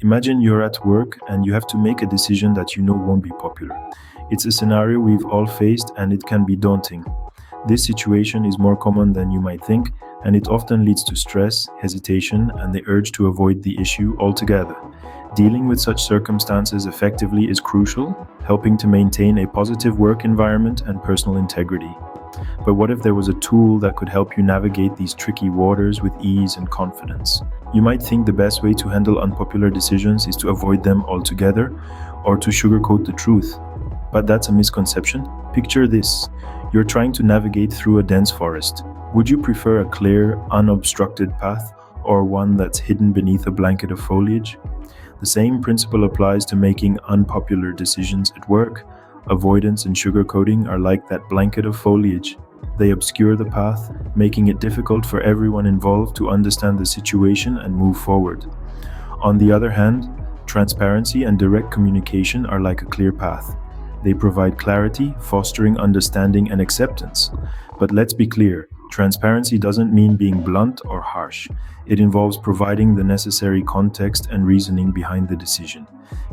Imagine you're at work and you have to make a decision that you know won't be popular. It's a scenario we've all faced and it can be daunting. This situation is more common than you might think, and it often leads to stress, hesitation, and the urge to avoid the issue altogether. Dealing with such circumstances effectively is crucial, helping to maintain a positive work environment and personal integrity. But what if there was a tool that could help you navigate these tricky waters with ease and confidence? You might think the best way to handle unpopular decisions is to avoid them altogether or to sugarcoat the truth. But that's a misconception. Picture this. You're trying to navigate through a dense forest. Would you prefer a clear, unobstructed path or one that's hidden beneath a blanket of foliage? The same principle applies to making unpopular decisions at work. Avoidance and sugarcoating are like that blanket of foliage. They obscure the path, making it difficult for everyone involved to understand the situation and move forward. On the other hand, transparency and direct communication are like a clear path. They provide clarity, fostering understanding and acceptance. But let's be clear, transparency doesn't mean being blunt or harsh. It involves providing the necessary context and reasoning behind the decision.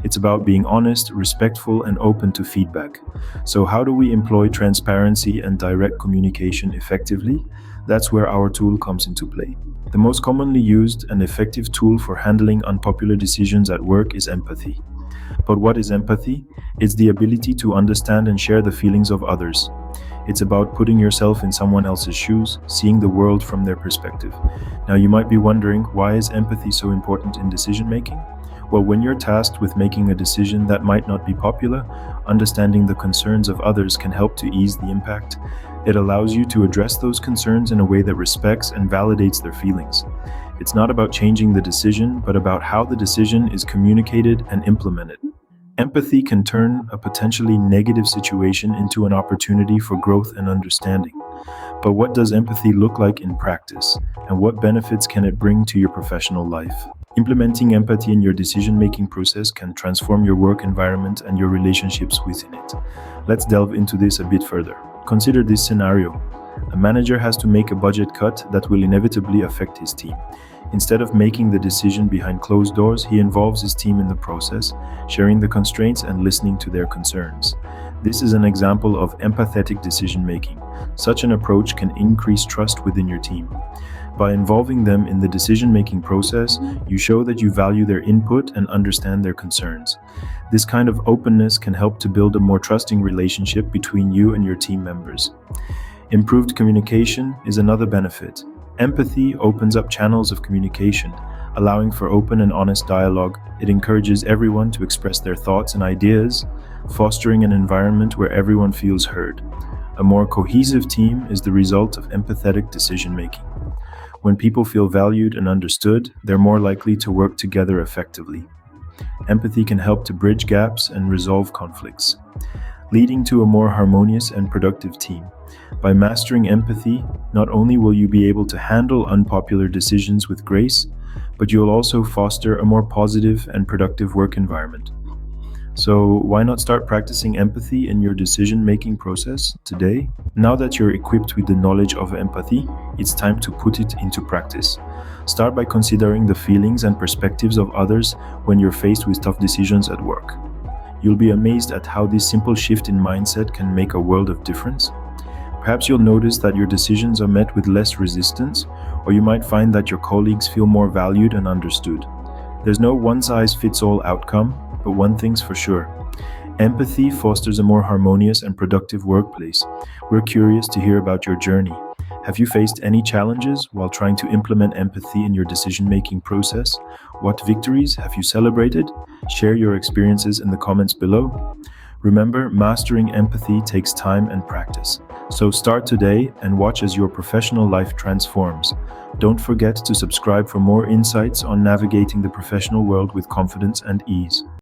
It's about being honest, respectful, and open to feedback. So how do we employ transparency and direct communication effectively? That's where our tool comes into play. The most commonly used and effective tool for handling unpopular decisions at work is empathy. But what is empathy? It's the ability to understand and share the feelings of others. It's about putting yourself in someone else's shoes, seeing the world from their perspective. Now you might be wondering, why is empathy so important in decision making? Well, when you're tasked with making a decision that might not be popular, understanding the concerns of others can help to ease the impact. It allows you to address those concerns in a way that respects and validates their feelings. It's not about changing the decision, but about how the decision is communicated and implemented. Empathy can turn a potentially negative situation into an opportunity for growth and understanding. But what does empathy look like in practice, and what benefits can it bring to your professional life? Implementing empathy in your decision-making process can transform your work environment and your relationships within it. Let's delve into this a bit further. Consider this scenario. A manager has to make a budget cut that will inevitably affect his team. Instead of making the decision behind closed doors, he involves his team in the process, sharing the constraints and listening to their concerns. This is an example of empathetic decision-making. Such an approach can increase trust within your team. By involving them in the decision-making process, you show that you value their input and understand their concerns. This kind of openness can help to build a more trusting relationship between you and your team members. Improved communication is another benefit. Empathy opens up channels of communication, allowing for open and honest dialogue. It encourages everyone to express their thoughts and ideas, fostering an environment where everyone feels heard. A more cohesive team is the result of empathetic decision-making. When people feel valued and understood, they're more likely to work together effectively. Empathy can help to bridge gaps and resolve conflicts, leading to a more harmonious and productive team. By mastering empathy, not only will you be able to handle unpopular decisions with grace, but you'll also foster a more positive and productive work environment. So why not start practicing empathy in your decision-making process today? Now that you're equipped with the knowledge of empathy, it's time to put it into practice. Start by considering the feelings and perspectives of others when you're faced with tough decisions at work. You'll be amazed at how this simple shift in mindset can make a world of difference. Perhaps you'll notice that your decisions are met with less resistance, or you might find that your colleagues feel more valued and understood. There's no one-size-fits-all outcome, but one thing's for sure. Empathy fosters a more harmonious and productive workplace. We're curious to hear about your journey. Have you faced any challenges while trying to implement empathy in your decision-making process? What victories have you celebrated? Share your experiences in the comments below. Remember, mastering empathy takes time and practice. So start today and watch as your professional life transforms. Don't forget to subscribe for more insights on navigating the professional world with confidence and ease.